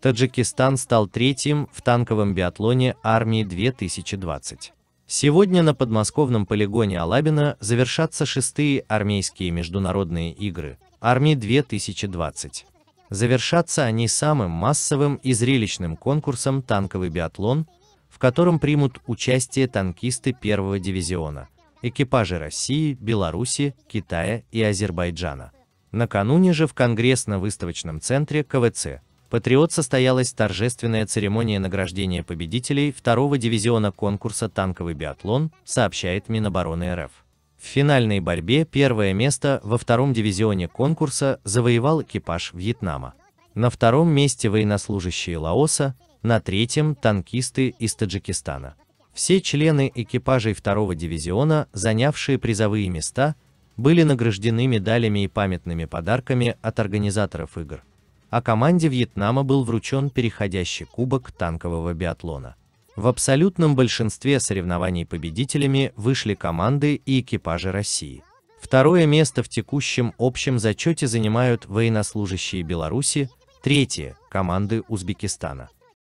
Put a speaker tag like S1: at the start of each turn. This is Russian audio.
S1: Таджикистан стал третьим в танковом биатлоне Армии-2020. Сегодня на подмосковном полигоне Алабино завершатся 6-е армейские международные игры Армии-2020. Завершатся они самым массовым и зрелищным конкурсом «Танковый биатлон», в котором примут участие танкисты первого дивизиона, экипажи России, Беларуси, Китая и Азербайджана. Накануне же в Конгрессно-выставочном центре КВЦ «Патриот» состоялась торжественная церемония награждения победителей второго дивизиона конкурса «Танковый биатлон», сообщает Минобороны РФ. В финальной борьбе первое место во втором дивизионе конкурса завоевал экипаж Вьетнама. На втором месте военнослужащие Лаоса, на третьем – танкисты из Таджикистана. Все члены экипажей второго дивизиона, занявшие призовые места, были награждены медалями и памятными подарками от организаторов игр, а команде Вьетнама был вручен переходящий кубок танкового биатлона. В абсолютном большинстве соревнований победителями вышли команды и экипажи России. Второе место в текущем общем зачете занимают военнослужащие Беларуси, третье – команды Узбекистана.